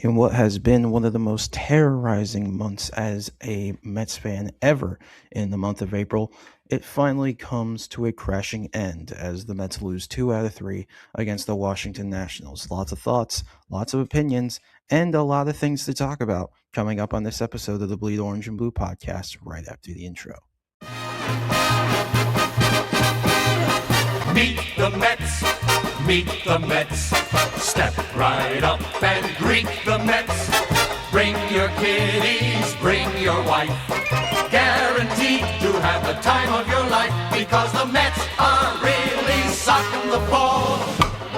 In what has been one of the most terrorizing months as a Mets fan ever in the month of April, it finally comes to a crashing end as the Mets lose 2 out of 3 against the Washington Nationals. Lots of thoughts, lots of opinions, and a lot of things to talk about coming up on this episode of the Bleed Orange and Blue podcast right after the intro. Meet the Mets, meet the Mets. Step right up and greet the Mets. Bring your kiddies, bring your wife. Guaranteed to have the time of your life because the Mets are really socking the ball,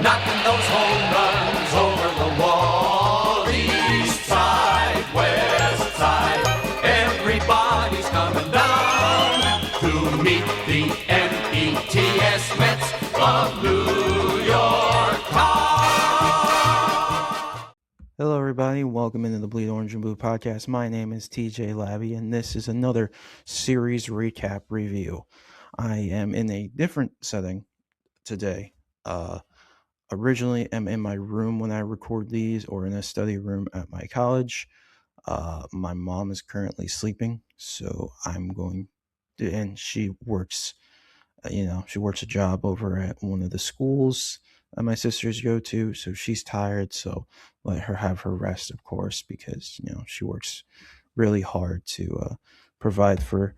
knocking those home runs over the wall. East side, west side, everybody's coming down to meet the METS Mets of New York Town. Hello, everybody. Welcome into the Bleed Orange and Blue podcast. My name is TJ Labby, and this is another series recap review. I am in a different setting today. Originally, I'm in my room when I record these, or in a study room at my college. My mom is currently sleeping, so I'm going to, and she works. She works a job over at one of the schools that my sisters go to, so she's tired, so let her have her rest, of course, because she works really hard to provide for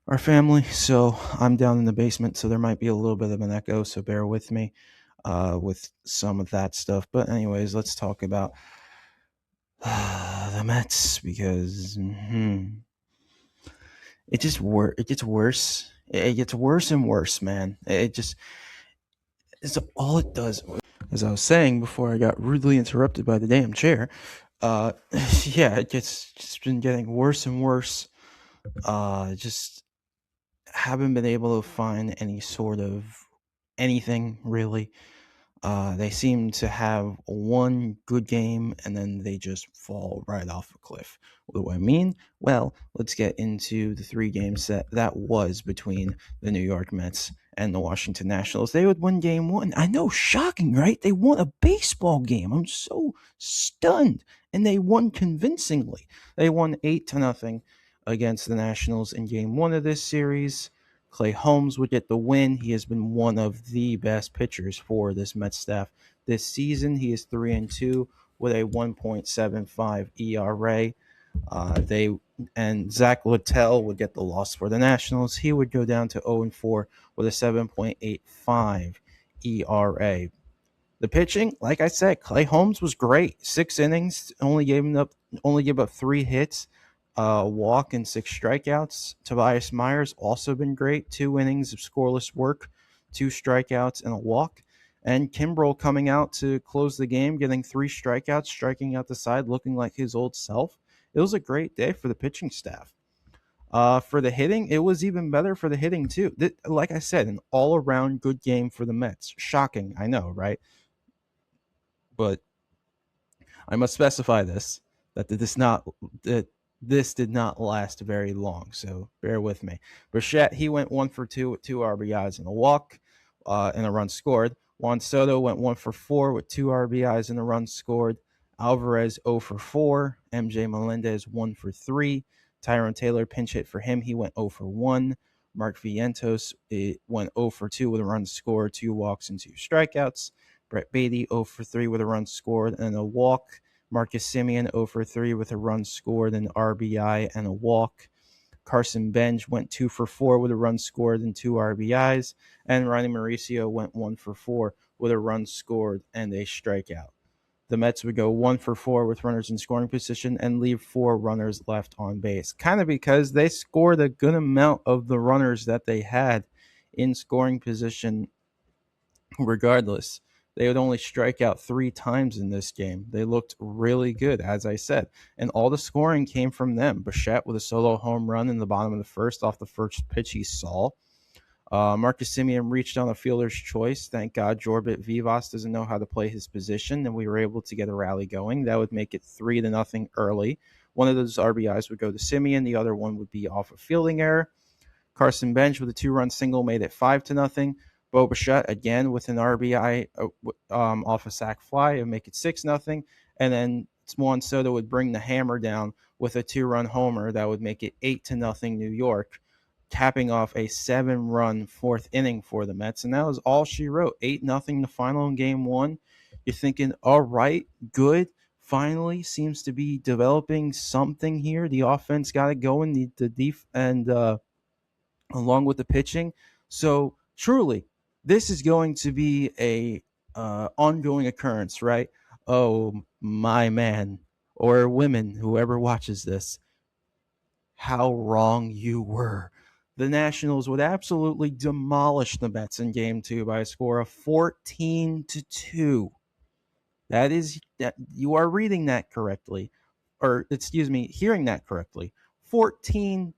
our family. So I'm down in the basement, so there might be a little bit of an echo, so bear with me with some of that stuff. But anyways, let's talk about the Mets, because it gets worse. It gets worse and worse, man. It's all it does. As I was saying before I got rudely interrupted by the damn chair, it's just been getting worse and worse. Just haven't been able to find any sort of anything, really. They seem to have one good game and then they just fall right off a cliff. What do I mean? Well, let's get into the 3 games that was between the New York Mets and the Washington Nationals. They would win game 1. I know, shocking, right? They won a baseball game. I'm so stunned. And they won convincingly. They won 8-0 against the Nationals in game 1 of this series. Clay Holmes would get the win. He has been one of the best pitchers for this Mets staff this season. He is 3-2 with a 1.75 ERA. And Zach Littell would get the loss for the Nationals. He would go down to 0-4 with a 7.85 ERA. The pitching, like I said, Clay Holmes was great. 6 innings, only gave up 3 hits. Walk and 6 strikeouts. Tobias Myers also been great. 2 innings of scoreless work, 2 strikeouts and a walk. And Kimbrel coming out to close the game, getting 3 strikeouts, striking out the side, looking like his old self. It was a great day for the pitching staff. For the hitting, it was even better for the hitting too. Like I said, an all-around good game for the Mets. Shocking, I know, right? But I must specify this, that this did not last very long, so bear with me. Bichette, he went 1 for 2 with 2 RBIs and a walk and a run scored. Juan Soto went 1 for 4 with 2 RBIs and a run scored. Alvarez 0 for 4. MJ Melendez 1 for 3. Tyrone Taylor pinch hit for him. He went 0 for 1. Mark Vientos went 0 for 2 with a run scored, 2 walks and 2 strikeouts. Brett Beatty 0 for 3 with a run scored and a walk. Marcus Semien 0 for 3 with a run scored, an RBI, and a walk. Carson Bench went 2 for 4 with a run scored and 2 RBIs. And Ronnie Mauricio went 1 for 4 with a run scored and a strikeout. The Mets would go 1 for 4 with runners in scoring position and leave 4 runners left on base. Kind of because they scored a good amount of the runners that they had in scoring position regardless. They would only strike out 3 times in this game. They looked really good, as I said. And all the scoring came from them. Bichette with a solo home run in the bottom of the first off the first pitch he saw. Marcus Semien reached on a fielder's choice. Thank God Jorbit Vivas doesn't know how to play his position, and we were able to get a rally going. That would make it 3-0 early. One of those RBIs would go to Semien. The other one would be off a fielding error. Carson Bench with a 2-run single made it 5-0. Bo Bichette again with an RBI off a sac fly and make it 6-0. And then Juan Soto would bring the hammer down with a 2-run homer that would make it 8-0 New York, capping off a 7-run fourth inning for the Mets. And that was all she wrote. 8-0 the final in game one. You're thinking, all right, good. Finally seems to be developing something here. The offense got it going, the def and along with the pitching. So truly, this is going to be a ongoing occurrence, right? Oh, my man or women, whoever watches this, how wrong you were. The Nationals would absolutely demolish the Mets in Game Two by a score of 14-2. That is that you are reading that correctly, or excuse me, hearing that correctly. 14-2.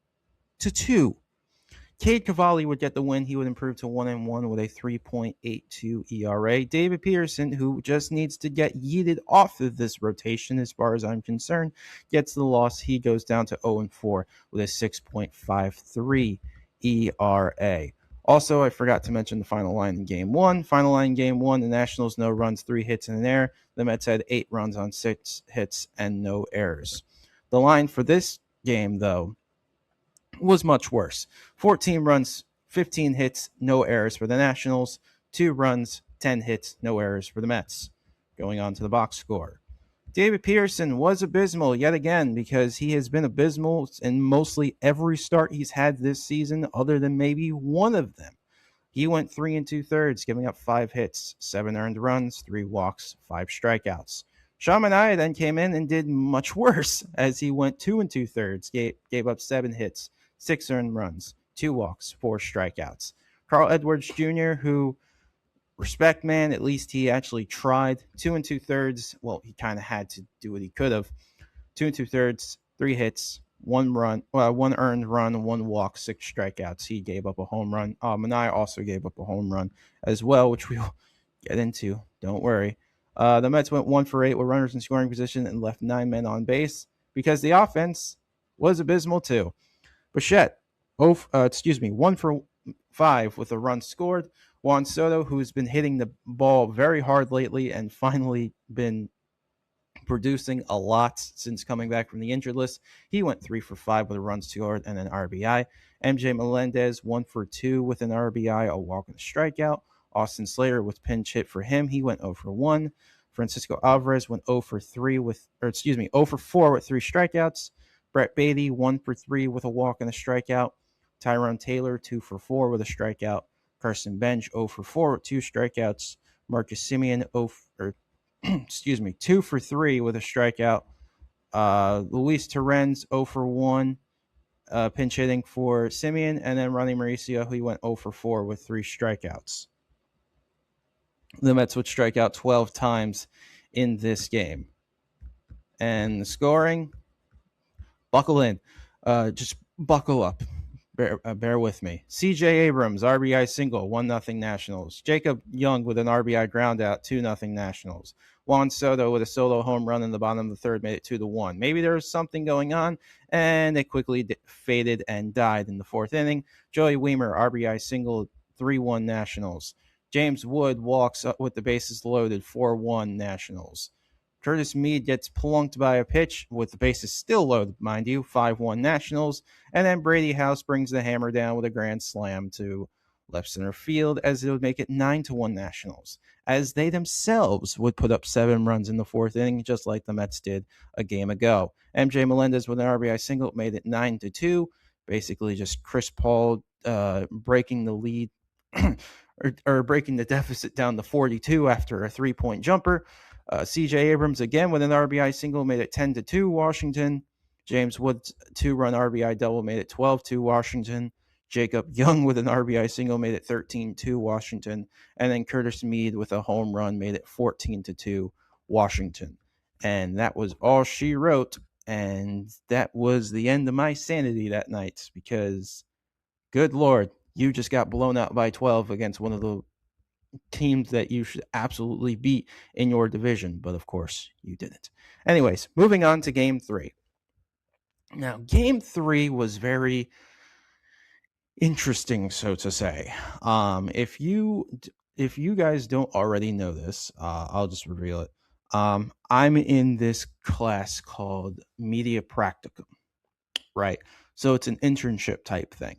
Cade Cavalli would get the win. He would improve to 1-1 with a 3.82 ERA. David Peterson, who just needs to get yeeted off of this rotation, as far as I'm concerned, gets the loss. He goes down to 0-4 with a 6.53 ERA. Also, I forgot to mention the final line in Game 1. Final line in Game 1, the Nationals, no runs, 3 hits in an error. The Mets had 8 runs on 6 hits and no errors. The line for this game, though, was much worse. 14 runs, 15 hits, no errors for the Nationals. 2 runs, 10 hits, no errors for the Mets. Going on to the box score. David Peterson was abysmal yet again because he has been abysmal in mostly every start he's had this season, other than maybe one of them. He went 3 2/3, giving up 5 hits, 7 earned runs, 3 walks, 5 strikeouts. Sean Manaea then came in and did much worse as he went 2 2/3, gave up 7 hits, 6 earned runs, 2 walks, 4 strikeouts. Carl Edwards Jr., who, respect man, at least he actually tried. 2 2/3. Well, he kind of had to do what he could have. 2 2/3, 3 hits, 1 earned run, 1 walk, 6 strikeouts. He gave up a home run. Manaea also gave up a home run as well, which we'll get into. Don't worry. The Mets went 1 for 8 with runners in scoring position and left 9 men on base because the offense was abysmal too. Bichette, 1 for 5 with a run scored. Juan Soto, who's been hitting the ball very hard lately and finally been producing a lot since coming back from the injured list. He went 3 for 5 with a run scored and an RBI. MJ Melendez, 1 for 2 with an RBI, a walk and a strikeout. Austin Slater with pinch hit for him. He went 0 for 1. Francisco Alvarez went 0 for 4 with 3 strikeouts. Brett Beatty, 1 for 3 with a walk and a strikeout. Tyrone Taylor, 2 for 4 with a strikeout. Carson Bench, 0 for 4 with 2 strikeouts. Marcus Semien, 2 for 3 with a strikeout. Luis Torrens, 0 for 1, pinch hitting for Semien. And then Ronnie Mauricio, who went 0 for 4 with 3 strikeouts. The Mets would strike out 12 times in this game. And the scoring, buckle in. Just buckle up. Bear with me. C.J. Abrams, RBI single, 1-0 Nationals. Jacob Young with an RBI ground out, 2-0 Nationals. Juan Soto with a solo home run in the bottom of the third made it 2-1. Maybe there was something going on, and it quickly faded and died in the fourth inning. Joey Weimer, RBI single, 3-1 Nationals. James Wood walks up with the bases loaded, 4-1 Nationals. Curtis Mead gets plunked by a pitch with the bases still loaded, mind you, 5-1 Nationals. And then Brady House brings the hammer down with a grand slam to left center field as it would make it 9-1 Nationals, as they themselves would put up 7 runs in the fourth inning, just like the Mets did a game ago. MJ Melendez with an RBI single made it 9-2. Basically just Chris Paul breaking the lead or breaking the deficit down to 42 after a 3-point jumper. C.J. Abrams again with an RBI single made it 10-2 Washington. James Wood's 2-run RBI double made it 12-2 Washington. Jacob Young with an RBI single made it 13-2 Washington. And then Curtis Mead with a home run made it 14-2 Washington. And that was all she wrote. And that was the end of my sanity that night because, good Lord, you just got blown out by 12 against one of the teams that you should absolutely beat in your division, but of course you didn't. Anyways, moving on to game 3. Now, game 3 was very interesting, so to say. If you guys don't already know this, I'll just reveal it. I'm in this class called Media Practicum, right? So it's an internship type thing.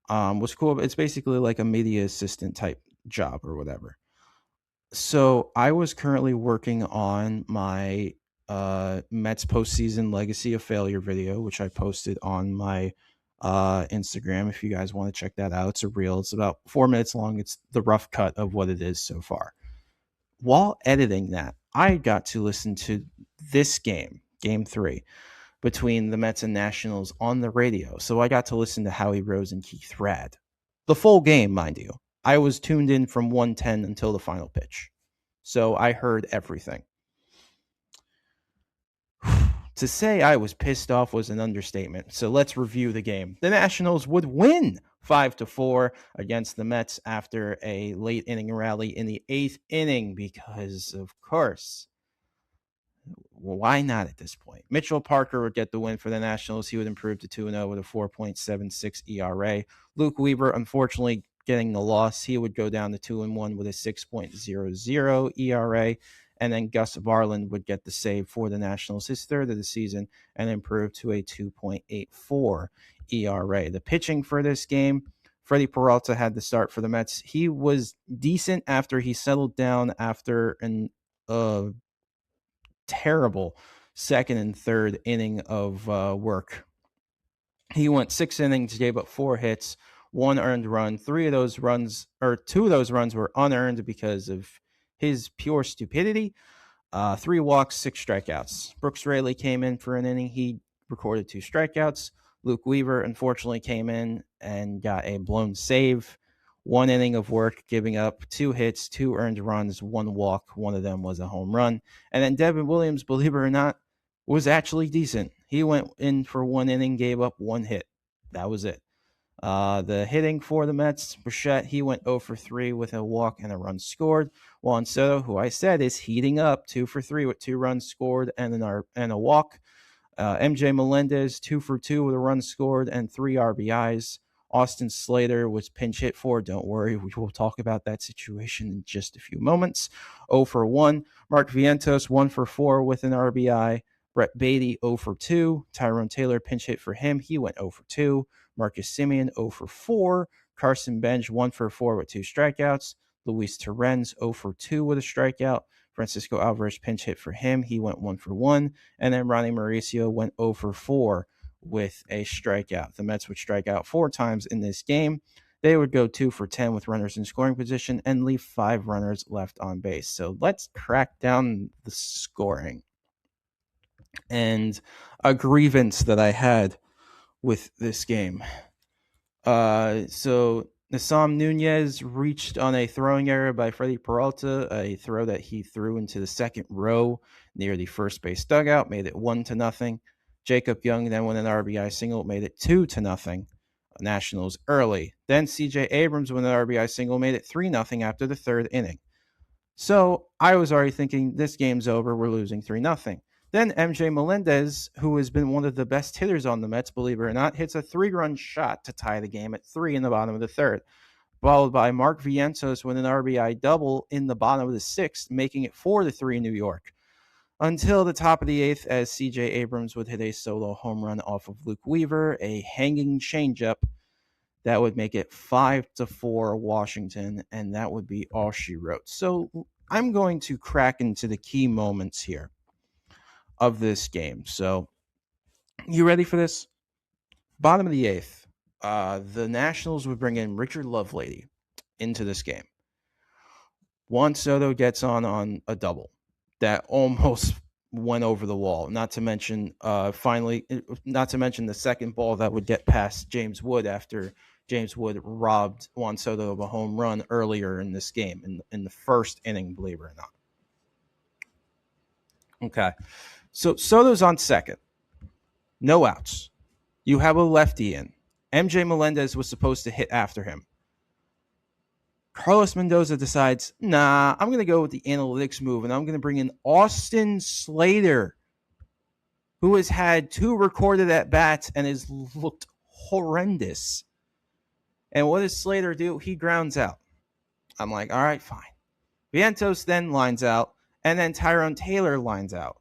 What's cool? It's basically like a media assistant type job or whatever. So I was currently working on my Mets postseason legacy of failure video, which I posted on my Instagram. If you guys want to check that out, it's a reel. It's about 4 minutes long. It's the rough cut of what it is so far. While editing that, I got to listen to this game, Game Three, between the Mets and Nationals on the radio. So I got to listen to Howie Rose and Keith Rad. The full game, mind you. I was tuned in from 110 until the final pitch. So I heard everything. To say I was pissed off was an understatement. So let's review the game. The Nationals would win 5-4 against the Mets after a late inning rally in the 8th inning because, of course, well, why not at this point? Mitchell Parker would get the win for the Nationals. He would improve to 2-0 with a 4.76 ERA. Luke Weaver, unfortunately, getting the loss. He would go down to 2-1 with a 6.00 ERA. And then Gus Varland would get the save for the Nationals, his third of the season, and improve to a 2.84 ERA. The pitching for this game, Freddie Peralta had the start for the Mets. He was decent after he settled down after an terrible second and third inning of work. He went 6 innings, gave up 4 hits, 1 earned run. 2 of those runs were unearned because of his pure stupidity. 3 walks, 6 strikeouts. Brooks Raley came in for an inning. He recorded 2 strikeouts. Luke Weaver unfortunately came in and got a blown save. 1 inning of work, giving up 2 hits, 2 earned runs, 1 walk. One of them was a home run. And then Devin Williams, believe it or not, was actually decent. He went in for 1 inning, gave up 1 hit. That was it. The hitting for the Mets, Bichette, he went 0 for 3 with a walk and a run scored. Juan Soto, who I said is heating up, 2 for 3 with 2 runs scored and a walk. MJ Melendez, 2 for 2 with a run scored and 3 RBIs. Austin Slater was pinch hit for. Don't worry, we will talk about that situation in just a few moments. 0 for 1. Mark Vientos, 1 for 4 with an RBI. Brett Beatty, 0 for 2. Tyrone Taylor, pinch hit for him. He went 0 for 2. Marcus Semien, 0 for 4. Carson Bench, 1 for 4 with 2 strikeouts. Luis Torrens, 0 for 2 with a strikeout. Francisco Alvarez pinch hit for him. He went 1 for 1. And then Ronnie Mauricio went 0 for 4 with a strikeout. The Mets would strike out 4 times in this game. They would go 2 for 10 with runners in scoring position and leave 5 runners left on base. So let's crack down the scoring. And a grievance that I had with this game. So Nassam Nunez reached on a throwing error by Freddie Peralta, a throw that he threw into the second row near the first base dugout, made it 1-0. Jacob Young then went an RBI single, made it 2-0. Nationals early. Then CJ Abrams went an RBI single, made it 3-0 after the third inning. So I was already thinking this game's over. We're losing 3-0. Then MJ Melendez, who has been one of the best hitters on the Mets, believe it or not, hits a 3-run shot to tie the game at 3 in the bottom of the third, followed by Mark Vientos with an RBI double in the bottom of the 6th, making it 4-3 New York. Until the top of the 8th, as CJ Abrams would hit a solo home run off of Luke Weaver, a hanging changeup that would make it 5-4 Washington, and that would be all she wrote. So I'm going to crack into the key moments here of this game. So you ready for this? Bottom of the 8th, the Nationals would bring in Richard Lovelady into this game. Juan Soto gets on a double that almost went over the wall. Not to mention the second ball that would get past James Wood after James Wood robbed Juan Soto of a home run earlier in this game, in the first inning, believe it or not. Okay. So Soto's on second. No outs. You have a lefty in. MJ Melendez was supposed to hit after him. Carlos Mendoza decides, I'm going to go with the analytics move, and I'm going to bring in Austin Slater, who has had 2 recorded at-bats and has looked horrendous. And what does Slater do? He grounds out. I'm like, all right, fine. Vientos then lines out, and then Tyrone Taylor lines out.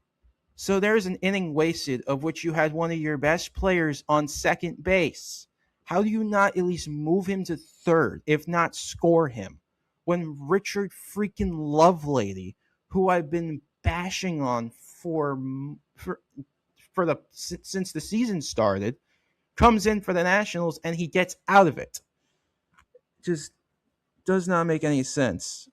So there's an inning wasted of which you had one of your best players on second base. How do you not at least move him to third, if not score him? When Richard freaking Lovelady, who I've been bashing on for the since the season started, comes in for the Nationals and he gets out of it. Just does not make any sense.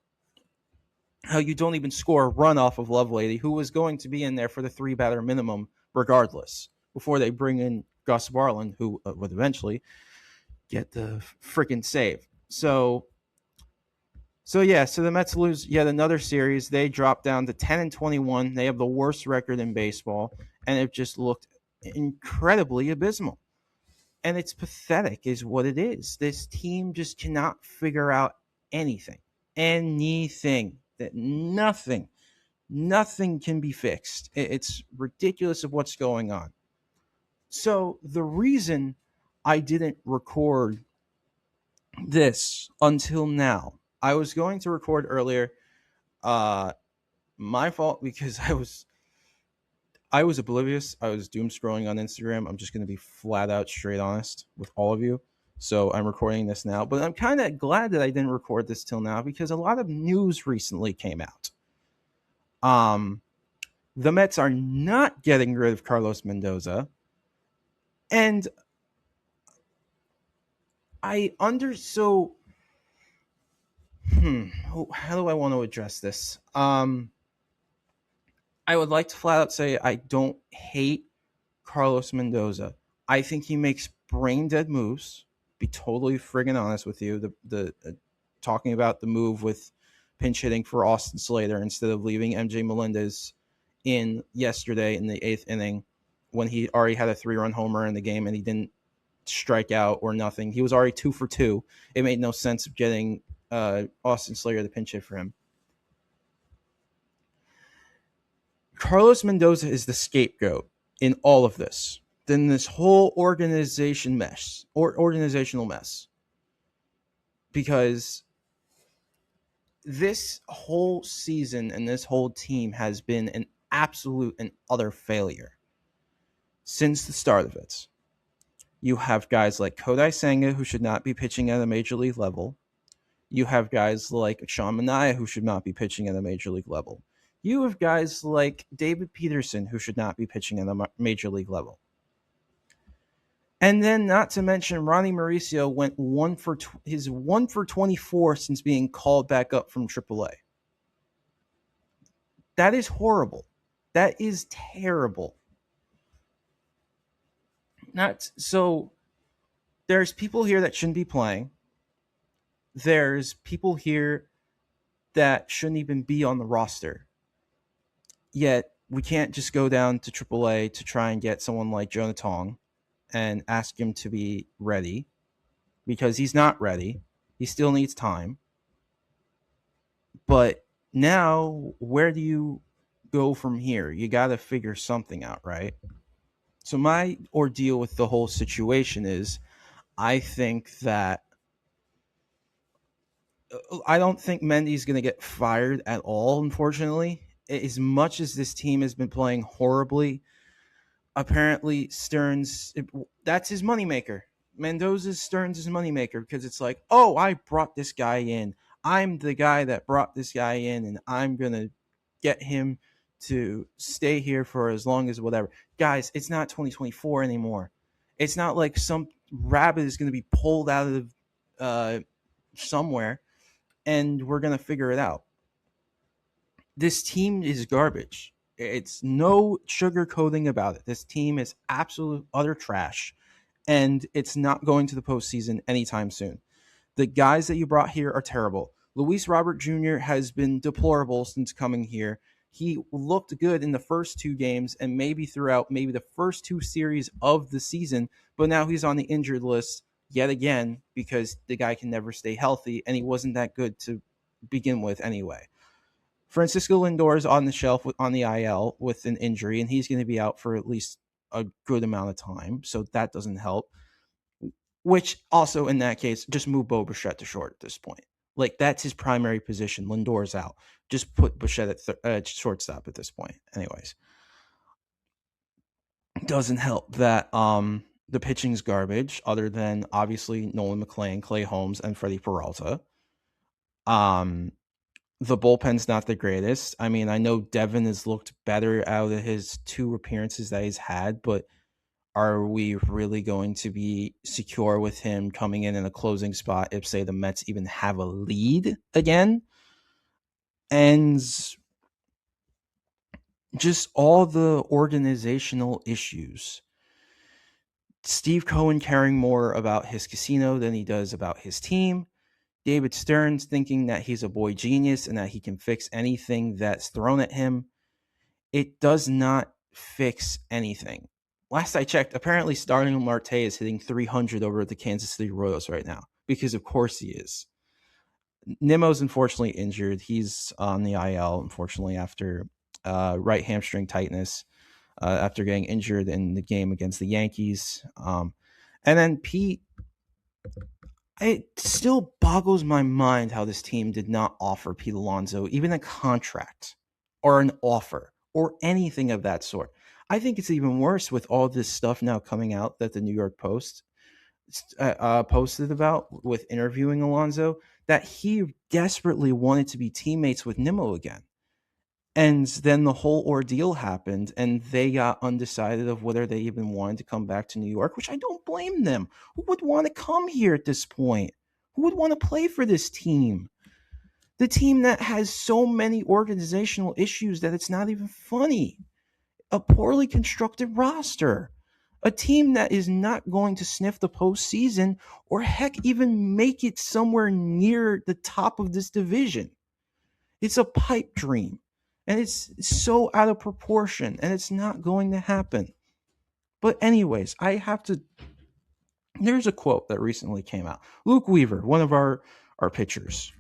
How you don't even score a run off of Lovelady, who was going to be in there for the three batter minimum regardless, before they bring in Gus Barlin, who would eventually get the freaking save. So the Mets lose yet another series. They drop down to 10-21. They have the worst record in baseball, and it just looked incredibly abysmal. And it's pathetic, is what it is. This team just cannot figure out anything. Anything. That nothing can be fixed. It's ridiculous of what's going on. So the reason I didn't record this until now, I was going to record earlier. My fault, because I was oblivious. I was doom scrolling on Instagram. I'm just going to be flat out straight honest with all of you. So I'm recording this now, but I'm kind of glad that I didn't record this till now, because a lot of news recently came out. The Mets are not getting rid of Carlos Mendoza, and so how do I want to address this? I would like to flat out say I don't hate Carlos Mendoza. I think he makes brain dead moves. Be totally friggin' honest with you. The talking about the move with pinch hitting for Austin Slater instead of leaving MJ Melendez in yesterday in the 8th inning, when he already had a 3-run homer in the game and he didn't strike out or nothing. He was already 2 for 2. It made no sense of getting Austin Slater to pinch hit for him. Carlos Mendoza is the scapegoat in all of this. Then this whole organizational mess. Because this whole season and this whole team has been an absolute and utter failure since the start of it. You have guys like Kodai Senga, who should not be pitching at a major league level. You have guys like Sean Manaea, who should not be pitching at a major league level. You have guys like David Peterson, who should not be pitching at a major league level. And then, not to mention, Ronnie Mauricio went 1 for 24 since being called back up from AAA. That is horrible. That is terrible. So there's people here that shouldn't be playing. There's people here that shouldn't even be on the roster. Yet we can't just go down to AAA to try and get someone like Jonah Tong and ask him to be ready, because he's not ready. He still needs time. But now, where do you go from here? You got to figure something out, right? So my ordeal with the whole situation is, I think that I don't think Mendy's going to get fired at all, unfortunately. As much as this team has been playing horribly, apparently Stearns, that's his moneymaker. Mendoza's Stearns' moneymaker, because it's like, oh, I brought this guy in. I'm the guy that brought this guy in, and I'm going to get him to stay here for as long as whatever. Guys, it's not 2024 anymore. It's not like some rabbit is going to be pulled out of somewhere and we're going to figure it out. This team is garbage. It's no sugarcoating about it. This team is absolute utter trash, and it's not going to the postseason anytime soon. The guys that you brought here are terrible. Luis Robert Jr. has been deplorable since coming here. He looked good in the first 2 games and maybe throughout maybe the first 2 series of the season, but now he's on the injured list yet again, because the guy can never stay healthy, and he wasn't that good to begin with anyway. Francisco Lindor is on the shelf on the IL with an injury, and he's going to be out for at least a good amount of time, so that doesn't help. Which also, in that case, just move Bo Bichette to short at this point. Like that's his primary position. Lindor's out. Just put Bichette at shortstop at this point. Anyways, doesn't help that the pitching's garbage. Other than obviously Nolan McClain, Clay Holmes, and Freddie Peralta. Um, the bullpen's not the greatest. I mean, I know Devin has looked better out of his 2 appearances that he's had, but are we really going to be secure with him coming in a closing spot if, say, the Mets even have a lead again? And just all the organizational issues. Steve Cohen caring more about his casino than he does about his team. David Stearns thinking that he's a boy genius and that he can fix anything that's thrown at him. It does not fix anything. Last I checked, apparently Starling Marte is hitting 300 over at the Kansas City Royals right now, because of course he is. Nimmo's unfortunately injured. He's on the IL, unfortunately, after right hamstring tightness, after getting injured in the game against the Yankees. And then Pete, it still boggles my mind how this team did not offer Pete Alonso even a contract or an offer or anything of that sort. I think it's even worse with all this stuff now coming out that the New York Post posted about with interviewing Alonso, that he desperately wanted to be teammates with Nimmo again. And then the whole ordeal happened, and they got undecided of whether they even wanted to come back to New York, which I don't blame them. Who would want to come here at this point? Who would want to play for this team? The team that has so many organizational issues that it's not even funny. A poorly constructed roster. A team that is not going to sniff the postseason or heck even make it somewhere near the top of this division. It's a pipe dream. And it's so out of proportion, and it's not going to happen. But anyways, I have to. There's a quote that recently came out. Luke Weaver, one of our pitchers,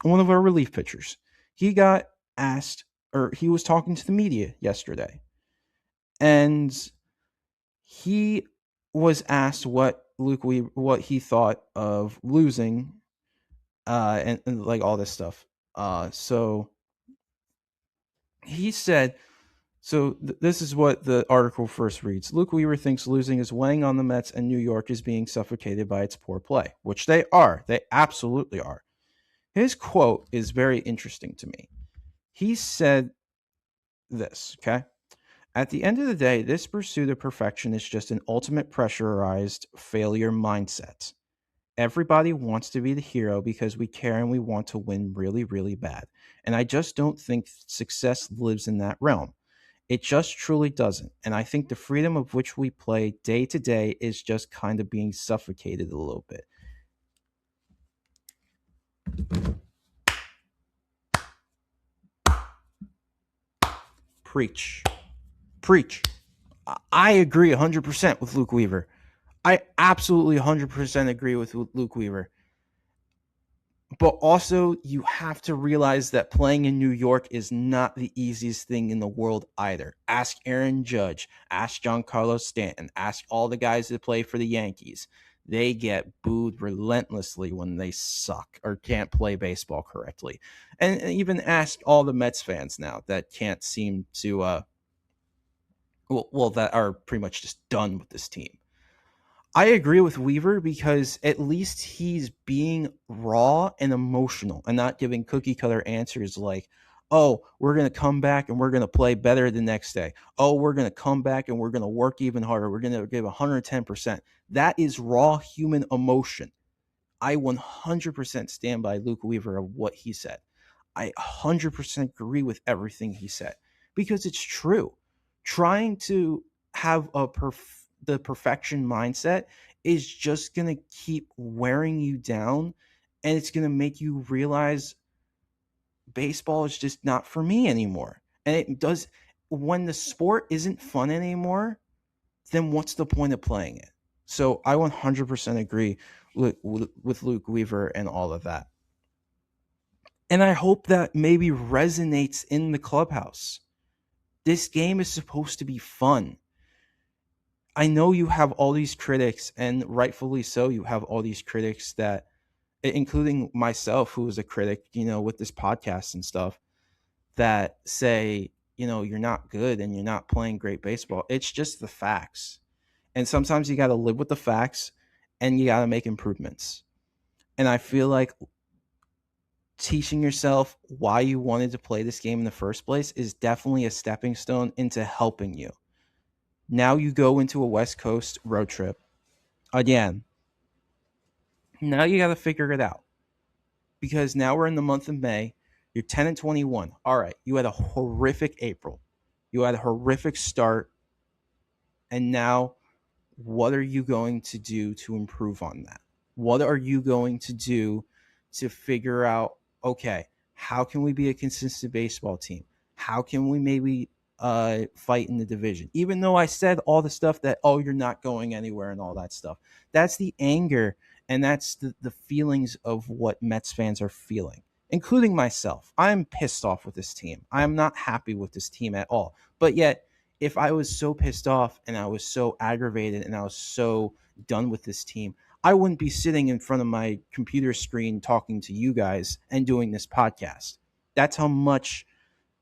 one of our relief pitchers, he got asked, or he was talking to the media yesterday, and he was asked what he thought of losing, and like all this stuff. So he said. So this is what the article first reads. Luke Weaver thinks losing is weighing on the Mets and New York is being suffocated by its poor play, which they are. They absolutely are. His quote is very interesting to me. He said this, okay? At the end of the day, this pursuit of perfection is just an ultimate pressurized failure mindset. Everybody wants to be the hero because we care and we want to win really, really bad. And I just don't think success lives in that realm. It just truly doesn't. And I think the freedom of which we play day to day is just kind of being suffocated a little bit. Preach. Preach. I agree 100% with Luke Weaver. I absolutely 100% agree with Luke Weaver. But also, you have to realize that playing in New York is not the easiest thing in the world either. Ask Aaron Judge, ask Giancarlo Stanton, ask all the guys that play for the Yankees. They get booed relentlessly when they suck or can't play baseball correctly. And even ask all the Mets fans now that can't seem to, that are pretty much just done with this team. I agree with Weaver because at least he's being raw and emotional and not giving cookie cutter answers like, oh, we're going to come back and we're going to play better the next day. Oh, we're going to come back and we're going to work even harder. We're going to give 110%. That is raw human emotion. I 100% stand by Luke Weaver of what he said. I 100% agree with everything he said because it's true. Trying to have the perfection mindset is just going to keep wearing you down, and it's going to make you realize baseball is just not for me anymore. And it does, when the sport isn't fun anymore, then what's the point of playing it? So I 100% agree with Luke Weaver and all of that. And I hope that maybe resonates in the clubhouse. This game is supposed to be fun. I know you have all these critics, and rightfully so, you have all these critics that including myself, who is a critic, with this podcast and stuff, that say, you're not good and you're not playing great baseball. It's just the facts. And sometimes you got to live with the facts and you got to make improvements. And I feel like teaching yourself why you wanted to play this game in the first place is definitely a stepping stone into helping you. Now you go into a West Coast road trip again. Now you got to figure it out, because now we're in the month of May. You're 10-21. All right, you had a horrific April. You had a horrific start. And now, what are you going to do to improve on that? What are you going to do to figure out, okay, how can we be a consistent baseball team? How can we maybe fight in the division? Even though I said all the stuff that, oh, you're not going anywhere and all that stuff. That's the anger, and that's the feelings of what Mets fans are feeling, including myself. I'm pissed off with this team. I'm not happy with this team at all. But yet, if I was so pissed off and I was so aggravated and I was so done with this team, I wouldn't be sitting in front of my computer screen talking to you guys and doing this podcast. That's how much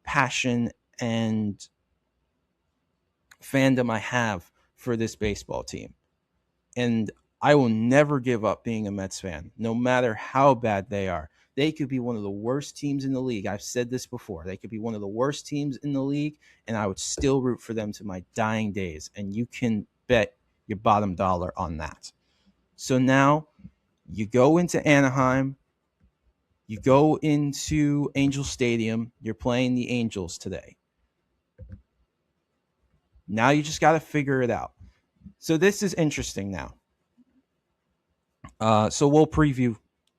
passion and fandom I have for this baseball team. And I will never give up being a Mets fan, no matter how bad they are. They could be one of the worst teams in the league. I've said this before. They could be one of the worst teams in the league, and I would still root for them to my dying days. And you can bet your bottom dollar on that. So now you go into Anaheim. You go into Angel Stadium. You're playing the Angels today. Now you just got to figure it out. So this is interesting now. So we'll preview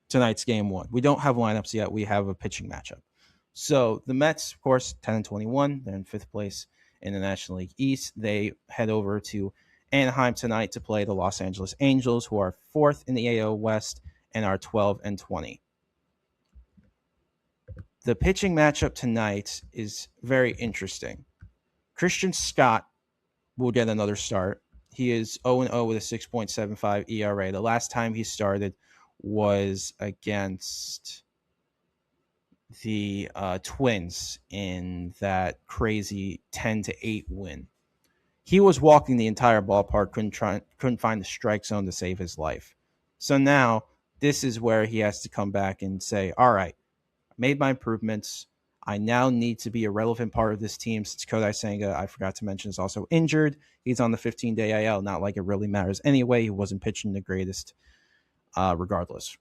tonight's game one. We don't have lineups yet. We have a pitching matchup. So the Mets, of course, 10-21. They're in fifth place in the National League East. They head over to Anaheim tonight to play the Los Angeles Angels, who are fourth in the AL West and are 12-20. The pitching matchup tonight is very interesting. Christian Scott will get another start. He is 0-0 with a 6.75 ERA. The last time he started was against the Twins in that crazy 10-8 win. He was walking the entire ballpark, couldn't find the strike zone to save his life. So now this is where he has to come back and say, all right, I made my improvements. I now need to be a relevant part of this team, since Kodai Senga, I forgot to mention, is also injured. He's on the 15-day IL. Not like it really matters anyway. He wasn't pitching the greatest regardless.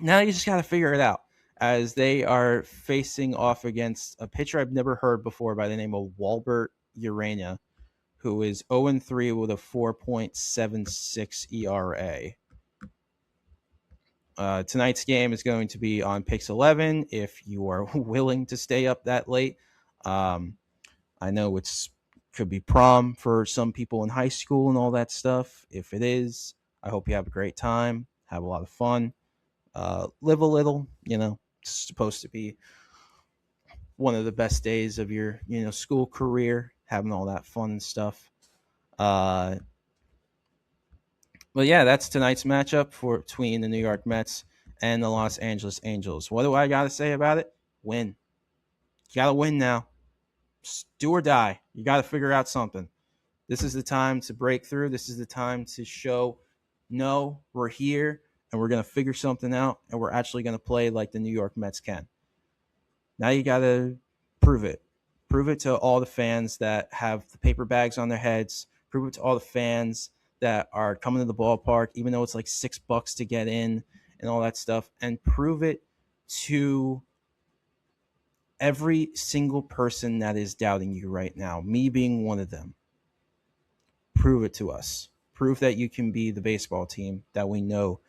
Now you just got to figure it out, as they are facing off against a pitcher I've never heard before by the name of Walbert Urena, who is 0-3 with a 4.76 ERA. Tonight's game is going to be on Pix 11 if you are willing to stay up that late. I know it's could be prom for some people in high school and all that stuff. If it is, I hope you have a great time, have a lot of fun, live a little. It's supposed to be one of the best days of your school career, having all that fun and stuff. But yeah, that's tonight's matchup between the New York Mets and the Los Angeles Angels. What do I got to say about it? Win. You got to win now. Just do or die. You got to figure out something. This is the time to break through. This is the time to show, no, we're here, and we're going to figure something out, and we're actually going to play like the New York Mets can. Now you got to prove it. Prove it to all the fans that have the paper bags on their heads. Prove it to all the fans that are coming to the ballpark, even though it's like $6 to get in and all that stuff, and prove it to every single person that is doubting you right now, me being one of them. Prove it to us. Prove that you can be the baseball team that we know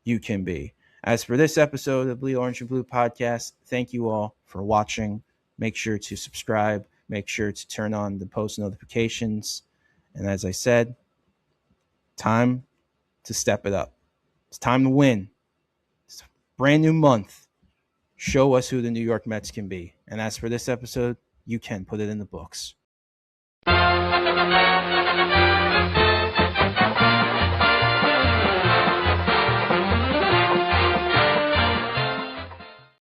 you can be. As for this episode of the Bleed Orange and Blue podcast, thank you all for watching. Make sure to subscribe. Make sure to turn on the post notifications. And as I said, time to step it up. It's time to win. It's a brand new month. Show us who the New York Mets can be. And as for this episode, you can put it in the books.